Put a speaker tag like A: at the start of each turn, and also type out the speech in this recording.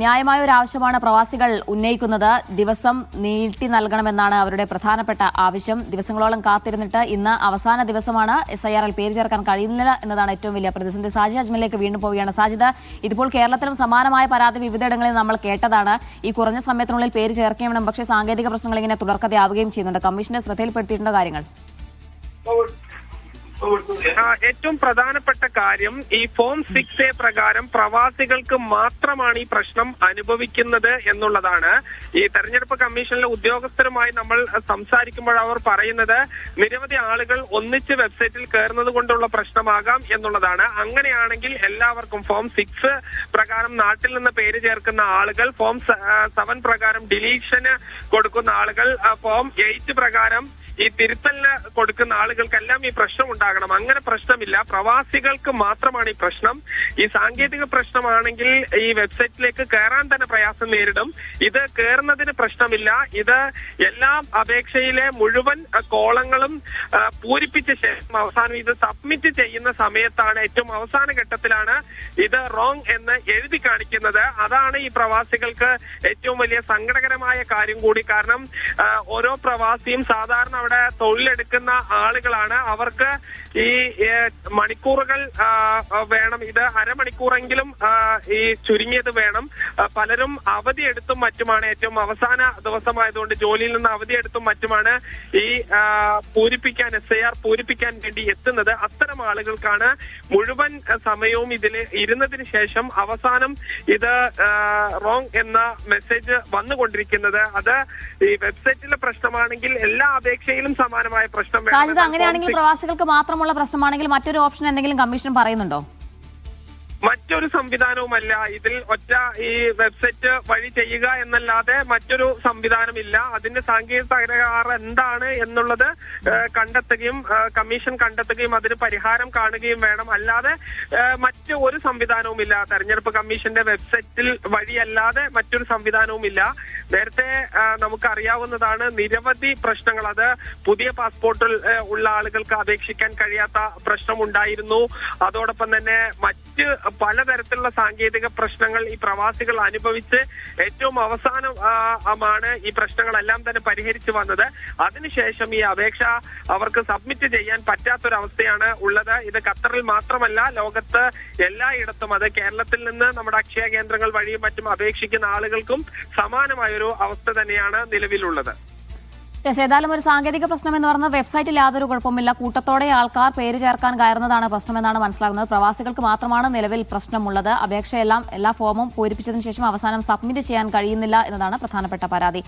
A: ന്യായമായ ഒരു ആവശ്യമാണ് പ്രവാസികൾ ഉന്നയിക്കുന്നത്. ദിവസം നീട്ടി നൽകണമെന്നാണ് അവരുടെ പ്രധാനപ്പെട്ട ആവശ്യം. ദിവസങ്ങളോളം കാത്തിരുന്നിട്ട് ഇന്ന് അവസാന ദിവസമാണ്. SIR-ൽ പേര് ചേർക്കാൻ കഴിയുന്നില്ല എന്നതാണ് ഏറ്റവും വലിയ പ്രതിസന്ധി. സാജിദ് അജ്മലിലേക്ക് വീണ്ടും പോവുകയാണ്. സാജിദ്, ഇതിപ്പോൾ കേരളത്തിലും സമാനമായ പരാതി വിവിധയിടങ്ങളിൽ നമ്മൾ കേട്ടതാണ്. ഈ കുറഞ്ഞ സമയത്തിനുള്ളിൽ പേര് ചേർക്കുകയും വേണം, പക്ഷേ സാങ്കേതിക പ്രശ്നങ്ങൾ ഇങ്ങനെ തുടർക്കഥയാവുകയും ചെയ്യുന്നുണ്ട്. കമ്മീഷന്റെ ശ്രദ്ധയിൽപ്പെടുത്തിയിട്ടുള്ള കാര്യങ്ങൾ
B: ഏറ്റവും പ്രധാനപ്പെട്ട കാര്യം ഈ ഫോം 6A പ്രകാരം പ്രവാസികൾക്ക് മാത്രമാണ് ഈ പ്രശ്നം അനുഭവിക്കുന്നത് എന്നുള്ളതാണ്. ഈ തെരഞ്ഞെടുപ്പ് കമ്മീഷനിലെ ഉദ്യോഗസ്ഥരുമായി നമ്മൾ സംസാരിക്കുമ്പോൾ അവർ പറയുന്നത് നിരവധി ആളുകൾ ഒന്നിച്ച് വെബ്സൈറ്റിൽ കയറുന്നത് കൊണ്ടുള്ള പ്രശ്നമാകാം എന്നുള്ളതാണ്. അങ്ങനെയാണെങ്കിൽ എല്ലാവർക്കും ഫോം 6 പ്രകാരം നാട്ടിൽ നിന്ന് പേര് ചേർക്കുന്ന ആളുകൾ, ഫോം 7 പ്രകാരം ഡിലീഷന് കൊടുക്കുന്ന ആളുകൾ, ഫോം 8 പ്രകാരം ഈ തിരുത്തലിന് കൊടുക്കുന്ന ആളുകൾക്കെല്ലാം ഈ പ്രശ്നം ഉണ്ടാകണം. അങ്ങനെ പ്രശ്നമില്ല, പ്രവാസികൾക്ക് മാത്രമാണ് ഈ പ്രശ്നം. ഈ സാങ്കേതിക പ്രശ്നമാണെങ്കിൽ ഈ വെബ്സൈറ്റിലേക്ക് കയറാൻ തന്നെ പ്രയാസം നേരിടും. ഇത് കയറുന്നതിന് പ്രശ്നമില്ല. ഇത് എല്ലാ അപേക്ഷയിലെ മുഴുവൻ കോളങ്ങളും പൂരിപ്പിച്ച ശേഷം അവസാനം ഇത് സബ്മിറ്റ് ചെയ്യുന്ന സമയത്താണ്, ഏറ്റവും അവസാന ഘട്ടത്തിലാണ് ഇത് റോങ് എന്ന് എഴുതി കാണിക്കുന്നത്. അതാണ് ഈ പ്രവാസികൾക്ക് ഏറ്റവും വലിയ സങ്കടകരമായ കാര്യം കൂടി. കാരണം ഓരോ പ്രവാസിയും സാധാരണ അവിടെ തൊഴിലെടുക്കുന്ന ആളുകളാണ്. അവർക്ക് ഈ മണിക്കൂറുകൾ വേണം. ഇത് അരമണിക്കൂറെങ്കിലും ഈ ചുരുങ്ങിയത് വേണം. പലരും അവധിയെടുത്തും മറ്റുമാണ്, ഏറ്റവും അവസാന ദിവസമായതുകൊണ്ട് ജോലിയിൽ നിന്ന് അവധിയെടുത്തും മറ്റുമാണ് ഈ പൂരിപ്പിക്കാൻ, SIR പൂരിപ്പിക്കാൻ വേണ്ടി എത്തുന്നത്. അത്തരം ആളുകൾക്കാണ് മുഴുവൻ സമയവും ഇതിൽ ഇരുന്നതിന് ശേഷം അവസാനം ഇത് റോങ് എന്ന മെസ്സേജ് വന്നുകൊണ്ടിരിക്കുന്നത്. അത് ഈ വെബ്സൈറ്റിലെ പ്രശ്നമാണെങ്കിൽ എല്ലാ അപേക്ഷയിലും സമാനമായ പ്രശ്നം വേണം.
A: അങ്ങനെയാണെങ്കിൽ പ്രവാസികൾക്ക് മാത്രമുള്ള പ്രശ്നമാണെങ്കിൽ മറ്റൊരു ഓപ്ഷൻ എന്തെങ്കിലും കമ്മീഷൻ പറയുന്നുണ്ടോ?
B: മറ്റൊരു സംവിധാനവുമല്ല. ഇതിൽ ഒറ്റ ഈ വെബ്സൈറ്റ് വഴി ചെയ്യുക എന്നല്ലാതെ മറ്റൊരു സംവിധാനമില്ല. അതിന്റെ സാങ്കേതിക തകരാറ് എന്താണ് എന്നുള്ളത് കണ്ടെത്തുകയും കമ്മീഷൻ കണ്ടെത്തുകയും അതിന് പരിഹാരം കാണുകയും വേണം. അല്ലാതെ മറ്റ് ഒരു സംവിധാനവുമില്ല. തെരഞ്ഞെടുപ്പ് കമ്മീഷന്റെ വെബ്സൈറ്റിൽ വഴിയല്ലാതെ മറ്റൊരു സംവിധാനവുമില്ല. നേരത്തെ നമുക്കറിയാവുന്നതാണ് നിരവധി പ്രശ്നങ്ങൾ. അത് പുതിയ പാസ്പോർട്ടിൽ ഉള്ള ആളുകൾക്ക് അപേക്ഷിക്കാൻ കഴിയാത്ത പ്രശ്നമുണ്ടായിരുന്നു. അതോടൊപ്പം തന്നെ മറ്റ് പലതരത്തിലുള്ള സാങ്കേതിക പ്രശ്നങ്ങൾ ഈ പ്രവാസികൾ അനുഭവിച്ച് ഏറ്റവും അവസാനമാണ് ഈ പ്രശ്നങ്ങളെല്ലാം തന്നെ പരിഹരിച്ചു വന്നത്. അതിനുശേഷം ഈ അപേക്ഷ അവർക്ക് സബ്മിറ്റ് ചെയ്യാൻ പറ്റാത്തൊരവസ്ഥയാണ് ഉള്ളത്. ഇത് ഖത്തറിൽ മാത്രമല്ല, ലോകത്ത് എല്ലായിടത്തും, അത് കേരളത്തിൽ നിന്ന് നമ്മുടെ അക്ഷയ കേന്ദ്രങ്ങൾ വഴിയും മറ്റും അപേക്ഷിക്കുന്ന ആളുകൾക്കും സമാനമായൊരു അവസ്ഥ തന്നെയാണ് നിലവിലുള്ളത്.
A: ഏതായാലും ഒരു സാങ്കേതിക പ്രശ്നം എന്ന് പറഞ്ഞാൽ വെബ്സൈറ്റിൽ യാതൊരു കുഴപ്പമില്ല. കൂട്ടത്തോടെ ആൾക്കാർ പേര് ചേർക്കാൻ കയറുന്നതാണ് പ്രശ്നമെന്നാണ് മനസ്സിലാകുന്നത്. പ്രവാസികൾക്ക് മാത്രമാണ് നിലവിൽ പ്രശ്നമുള്ളത്. അപേക്ഷയെല്ലാം എല്ലാ ഫോമും പൂരിപ്പിച്ചതിന് ശേഷം അവസാനം സബ്മിറ്റ് ചെയ്യാൻ കഴിയുന്നില്ല എന്നതാണ് പ്രധാനപ്പെട്ട പരാതി.